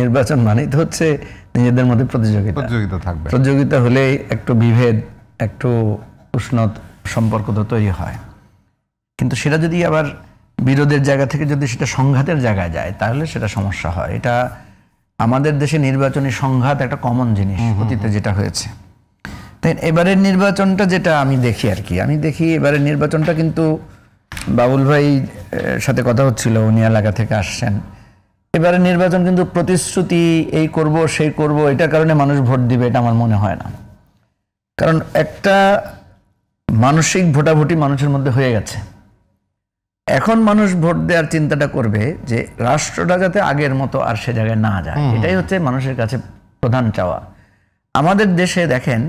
নির্বাচন মানেই তো হচ্ছে নিজেদের মধ্যে প্রতিযোগিতা থাকবে। প্রতিযোগিতা হলেই একটু বিভেদ, একটু উষ্ণ সম্পর্ক তো তৈরি হয়। কিন্তু সেটা যদি আবার বিরোধের জায়গা থেকে যদি সেটা সংঘাতের জায়গায় যায় তাহলে সেটা সমস্যা হয়। এটা আমাদের দেশে নির্বাচনী সংঘাত একটা কমন জিনিস, অতীতে যেটা হয়েছে। তাই এবারের নির্বাচনটা যেটা আমি দেখি আর কি, আমি দেখি এবারের নির্বাচনটা কিন্তু বাবুল ভাই সাথে কথা হচ্ছিল, উনি এলাকা থেকে আসছেন। এবারের নির্বাচন কিন্তু প্রতিশ্রুতি এই করব সেই করব এটার কারণে মানুষ ভোট দিবে এটা আমার মনে হয় না। কারণ একটা মানসিক ভোটাভুটি মানুষের মধ্যে হয়ে গেছে। এখন মানুষ ভোট দেওয়ার চিন্তাটা করবে যে রাষ্ট্রটা যাতে আগের মতো আর সে জায়গায় না যায়, এটাই হচ্ছে মানুষের কাছে প্রধান চাওয়া। আমাদের দেশে দেখেন,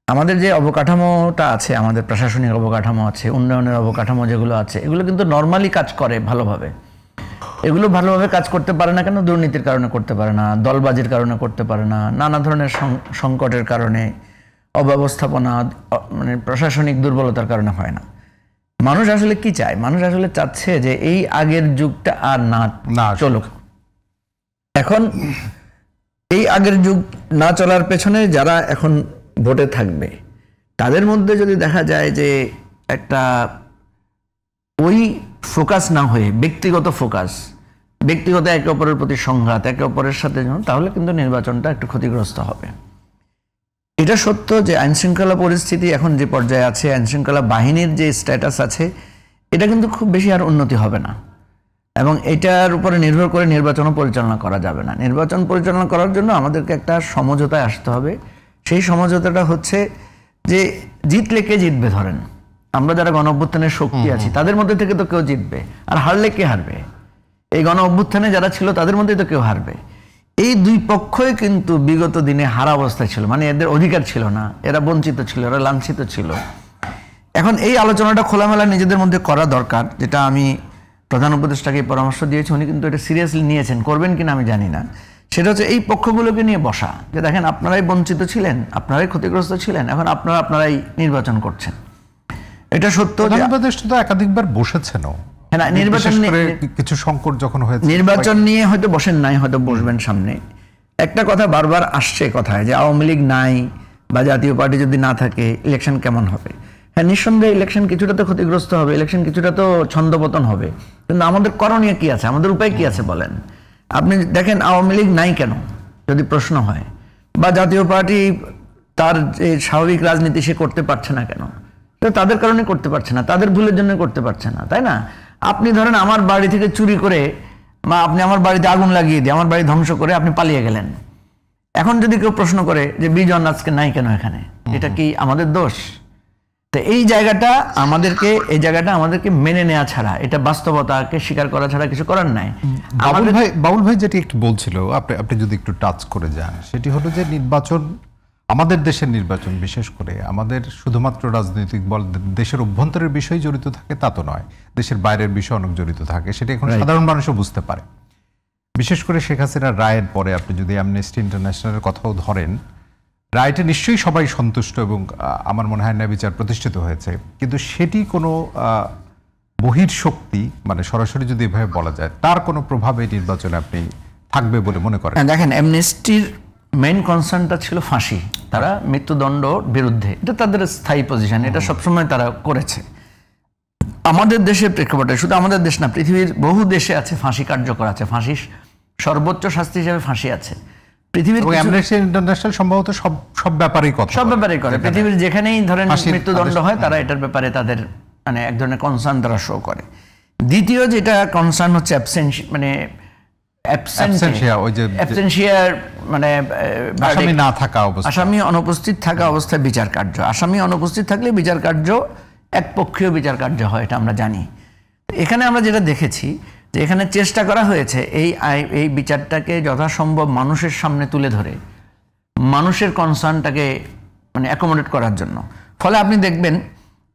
আমাদের যে অবকাঠামোটা আছে, আমাদের প্রশাসনিক অবকাঠামো আছে, উন্নয়নের অবকাঠামো যেগুলো আছে, এগুলো কিন্তু নর্মালি কাজ করে ভালোভাবে। এগুলো ভালোভাবে কাজ করতে পারে না কেন? দুর্নীতির কারণে করতে পারে না, দলবাজির কারণে করতে পারে না, নানা ধরনের সংকটের কারণে, অব্যবস্থাপনা, মানে প্রশাসনিক দুর্বলতার কারণে হয় না। মানুষ আসলে কি চায়? মানুষ আসলে চাচ্ছে যে এই আগের যুগটা আর না চলুক। এখন এই আগের যুগ না চলার পেছনে যারা এখন ভোটে থাকবে তাদের মধ্যে যদি দেখা যায় যে একটা ওই ফোকাস না হয়ে ব্যক্তিগত ফোকাস, ব্যক্তিগত একে অপরের প্রতি সংঘাত, একে অপরের সাথে, তাহলে কিন্তু নির্বাচনটা একটু ক্ষতিগ্রস্ত হবে। এটা সত্য যে আইনশৃঙ্খলা পরিস্থিতি এখন যে পর্যায়ে আছে, আইনশৃঙ্খলা বাহিনীর যে স্ট্যাটাস আছে, এটা কিন্তু খুব বেশি আর উন্নতি হবে না, এবং এটার উপরে নির্ভর করে নির্বাচনও পরিচালনা করা যাবে না। নির্বাচন পরিচালনা করার জন্য আমাদেরকে একটা সমঝোতায় আসতে হবে। সেই সমঝোতাটা হচ্ছে যে জিতলে কে জিতবে, ধরেন আমরা যারা গণ অভ্যুত্থানের শক্তি আছি তাদের মধ্যে থেকে তো কেউ জিতবে, আর হারলে কে হারবে? এই গণ অভ্যুত্থানে যারা ছিল তাদের মধ্যেই তো কেউ হারবে। এই দুই পক্ষই কিন্তু বিগত দিনে হারা অবস্থায় ছিল, মানে এদের অধিকার ছিল না, এরা বঞ্চিত ছিল, এরা লাঞ্ছিত ছিল। এখন এই আলোচনাটা খোলামেলা নিজেদের মধ্যে করা দরকার, যেটা আমি প্রধান উপদেষ্টাকে পরামর্শ দিয়েছি, উনি কিন্তু এটা সিরিয়াসলি নিয়েছেন, করবেন কিনা আমি জানি না। সেটা হচ্ছে এই পক্ষগুলোকে নিয়ে বসা, যে দেখেন আপনারাই বঞ্চিত ছিলেন, আপনারাই ক্ষতিগ্রস্ত ছিলেন, এখন আপনারাই নির্বাচন করছেন। এটা সত্য যে উপদেষ্টা তো একাধিকবার বসেছেনও। হ্যাঁ, নির্বাচন কিছু সংকট যখন হয়েছে, নির্বাচন নিয়ে হয়তো বসেন নাই, হয়তো বসবেন সামনে। একটা কথা বারবার আসছে কথায় যে আওয়ামী লীগ নাই বা জাতীয় পার্টি যদি না থাকে ইলেকশন কেমন হবে। হ্যাঁ, নিঃসন্দেহে ইলেকশন কিছুটা তো ক্ষতিগ্রস্ত হবে, ইলেকশন কিছুটা তো ছন্দপতন হবে, কিন্তু আমাদের করণীয় কি আছে, আমাদের উপায় কি আছে বলেন? আপনি দেখেন আওয়ামী লীগ নাই কেন যদি প্রশ্ন হয়, বা জাতীয় পার্টি তার যে স্বাভাবিক রাজনীতি সে করতে পারছে না কেন? তাদের কারণে করতে পারছে না, তাদের ভুলের জন্য করতে পারছে না, তাই না? আপনি ধরেন আমার বাড়ি থেকে চুরি করে বা আপনি আমার বাড়িতে আগুন লাগিয়ে দিয়ে আমার বাড়ি ধ্বংস করে আপনি পালিয়ে গেলেন। এখন যদি কেউ প্রশ্ন করে যে বিজন আজকে নাই কেন এখানে, এটা কি আমাদের দোষ? তো এই জায়গাটা আমাদেরকে মেনে নেওয়া ছাড়া, এটা বাস্তবতাকে স্বীকার করা ছাড়া কিছু করার নাই। বাবুল ভাই যেটি একটু বলছিল, আপনি যদি একটু টাচ করে যান, সেটি হলো যে নির্বাচন, আমাদের দেশের নির্বাচন বিশেষ করে আমাদের শুধুমাত্র রাজনৈতিক বল দেশের অভ্যন্তরের বিষয় জড়িত থাকে তা তো নয়, দেশের বাইরের বিষয় অনেক জড়িত থাকে, সেটা এখন সাধারণ মানুষও বুঝতে পারে। বিশেষ করে শেখ হাসিনার রায়ের পরে আপনি যদি অ্যামনেস্টি ইন্টারন্যাশনালের কথাও ধরেন, রায়টা নিশ্চয়ই সবাই সন্তুষ্ট এবং আমার মনে হয় ন্যায় বিচার প্রতিষ্ঠিত হয়েছে, কিন্তু সেটি কোনো বহির্শক্তি, মানে সরাসরি যদি এভাবে বলা যায়, তার কোনো প্রভাব এই নির্বাচনে আপনি থাকবে বলে মনে করেন? দেখেন, অ্যামনেস্টির মেইন কনসার্নটা ছিল ফাঁসি, তারা মৃত্যুদণ্ড বিরুদ্ধে, এটা তাদের স্থায়ী পজিশন, এটা সবসময় তারা করেছে। আমাদের দেশের প্রেক্ষাপটে, শুধু আমাদের দেশ না, পৃথিবীর বহু দেশে আছে ফাঁসি কার্যকর আছে, ফাঁসি সর্বোচ্চ শাস্তি হিসেবে ফাঁসি আছে পৃথিবীর। অ্যামনেস্টি ইন্টারন্যাশনাল সম্ভবত সব ব্যাপারেই করে, পৃথিবীর যেখানেই ধরেন মৃত্যুদণ্ড হয় তারা এটার ব্যাপারে তাদের মানে এক ধরনের কনসার্ন তারা শো করে। দ্বিতীয় যেটা কনসার্ন হচ্ছে মানে আসামি অনুপস্থিত থাকা অবস্থায় বিচার কার্য, আসামি অনুপস্থিত থাকলে বিচার কার্য একপক্ষীয় বিচার কার্য হয়, এটা আমরা জানি। এখানে আমরা যেটা দেখেছি যে এখানে চেষ্টা করা হয়েছে এই বিচারটাকে যথাসম্ভব মানুষের সামনে তুলে ধরে মানুষের কনসার্নটাকে মানে অ্যাকোমোডেট করার জন্য। ফলে আপনি দেখবেন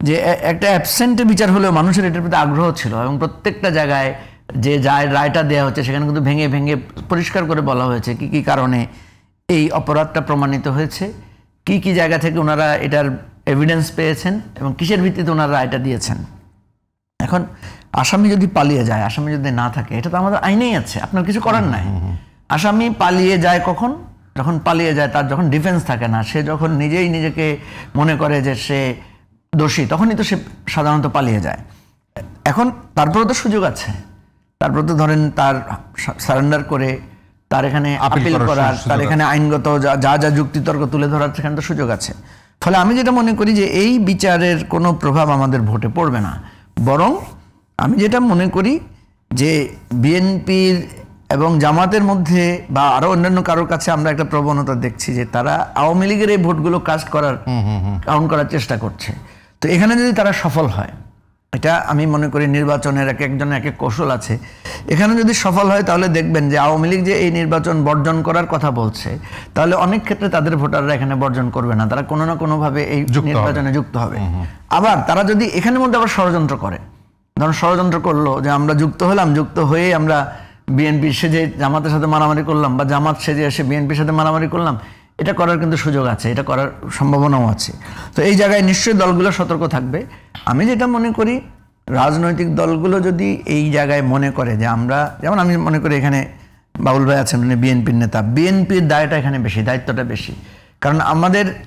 যে একটা অ্যাবসেন্টে বিচার হলেও মানুষের এটার প্রতি আগ্রহ ছিল, এবং প্রত্যেকটা জায়গায় যে রায়টা দেওয়া হচ্ছে সেখানে কিন্তু ভেঙে ভেঙে পরিষ্কার করে বলা হয়েছে কি কি কারণে এই অপরাধটা প্রমাণিত হয়েছে, কি কি জায়গা থেকে ওনারা এটার এভিডেন্স পেয়েছেন এবং কিসের ভিত্তিতে ওনারা রায়টা দিয়েছেন। এখন আসামি যদি পালিয়ে যায়, আসামি যদি না থাকে, এটা তো আমাদের আইনেই আছে, আপনার কিছু করার নাই। আসামি পালিয়ে যায় কখন? যখন পালিয়ে যায়, তার যখন ডিফেন্স থাকে না, সে যখন নিজেই নিজেকে মনে করে যে সে দোষী, তখনই তো সে সাধারণত পালিয়ে যায়। এখন তারপরে তো সুযোগ আছে, তারপরে তো ধরেন তার সারেন্ডার করে তার এখানে আপিল করার, তার এখানে আইনগত যা যা যুক্তিতর্ক তুলে ধরার সেখানে তো সুযোগ আছে। ফলে আমি যেটা মনে করি যে এই বিচারের কোনো প্রভাব আমাদের ভোটে পড়বে না, বরং আমি যেটা মনে করি যে বিএনপির এবং জামাতের মধ্যে বা আরো অন্যান্য কারোর কাছে আমরা একটা প্রবণতা দেখছি যে তারা আওয়ামী লীগের এই ভোটগুলো কাউন্ট করার চেষ্টা করছে। তো এখানে যদি তারা সফল হয়, এটা আমি মনে করি নির্বাচনের এক একজনের এক এক কৌশল আছে, এখানে যদি সফল হয় তাহলে দেখবেন যে আওয়ামী লীগ যে এই নির্বাচন বর্জন করার কথা বলছে, তাহলে অনেক ক্ষেত্রে তাদের ভোটাররা এখানে বর্জন করবে না, তারা কোনো না কোনোভাবে এই নির্বাচনে যুক্ত হবে। আবার তারা যদি এখানের মধ্যে আবার ষড়যন্ত্র করে, ধরুন ষড়যন্ত্র করলো যে আমরা যুক্ত হলাম, যুক্ত হয়ে আমরা বিএনপি সেজে জামাতের সাথে মারামারি করলাম, বা জামাত সেজে এসে বিএনপির সাথে মারামারি করলাম, এটা করার কিন্তু সুযোগ আছে, এটা করার সম্ভাবনাও আছে। তো এই জায়গায় নিশ্চয়ই দলগুলো সতর্ক থাকবে। আমি যেটা মনে করি, রাজনৈতিক দলগুলো যদি এই জায়গায় মনে করে যে আমরা, যেমন আমি মনে করি এখানে বাবুল ভাই আছেন, উনি বিএনপির নেতা, বিএনপির দায়টা এখানে বেশি, দায়িত্বটা বেশি। কারণ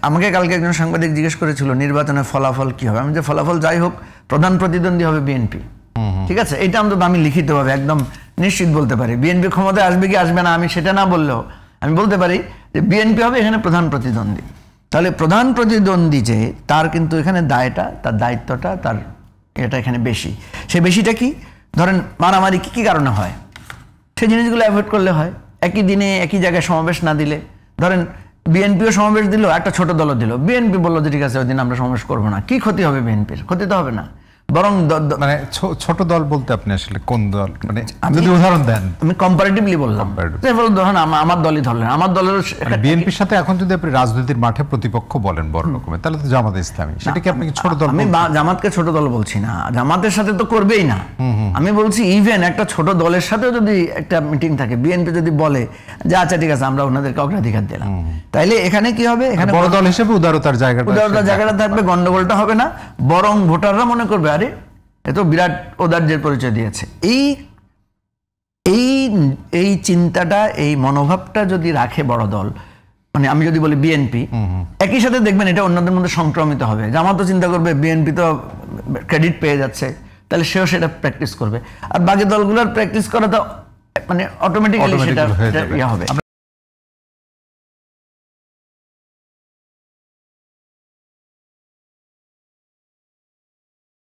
আমাকে কালকে একজন সাংবাদিক জিজ্ঞেস করেছিল নির্বাচনের ফলাফল কি হবে, আমি যে ফলাফল যাই হোক প্রধান প্রতিদ্বন্দ্বী হবে বিএনপি, ঠিক আছে, এটা অন্তত আমি লিখিতভাবে একদম নিশ্চিত বলতে পারি। বিএনপি ক্ষমতায় আসবে কি আসবে না আমি সেটা না বললেও আমি বলতে পারি যে বিএনপি হবে এখানে প্রধান প্রতিদ্বন্দ্বী। তাহলে প্রধান প্রতিদ্বন্দ্বী যে, তার কিন্তু এখানে দায়টা, তার দায়িত্বটা, তার এটা এখানে বেশি। সে বেশিটা কি, ধরেন মারামারি কি কারণে হয়, সেই জিনিসগুলো অ্যাভয়েড করলে হয়। একই দিনে একই জায়গায় সমাবেশ না দিলে, ধরেন বিএনপিও সমাবেশ দিল, একটা ছোট দলও দিল, বিএনপি বললো যে ঠিক আছে ওই দিন আমরা সমাবেশ করবো না, কি ক্ষতি হবে বিএনপির? ক্ষতি তো হবে না, বরং মানে ছোট দল বলতে আপনি আসলে কোন দল, মানে যদি উদাহরণ দেন? আমি কম্পারেটিভলি বললাম, ধরুন আমার দলই ধরলেন, আমার দলের বিএনপির সাথে এখন যদি আপনি রাজনীতির মাঠে প্রতিপক্ষ বলেন বড় রকমের, তাহলে তো জামাত ইসলামী, সেটা কি আপনি ছোট দল? আমি জামাতকে ছোট দল বলছি না, জামাতের সাথে তো করবেই না। আমি বলছি ইভেন একটা ছোট দলের সাথেও যদি একটা মিটিং থাকে, বিএনপি যদি বলে যে আচ্ছা ঠিক আছে আমরা ওনাদেরকে অগ্রাধিকার দিলাম, তাইলে এখানে কি হবে, এখানে বড় দল হিসেবে উদারতার জায়গাটা থাকবে, গন্ডগোলটা হবে না, বরং ভোটাররা মনে করবে আরে এত বিরাট ঔদার্যের পরিচয় দিয়েছে। এই চিন্তাটা, এই মনোভাবটা যদি রাখে বড় দল, মানে আমি যদি বলি বিএনপি, একই সাথে দেখবেন এটা অন্যদের মধ্যে সংক্রমিত হবে। জামাতও চিন্তা করবে বিএনপি তো ক্রেডিট পেয়ে যাচ্ছে, তাহলে সেও সেটা প্র্যাকটিস করবে, আর বাকি দলগুলোর প্র্যাকটিস করা তো মানে অটোমেটিক্যালি সেটা ইয়ে হবে।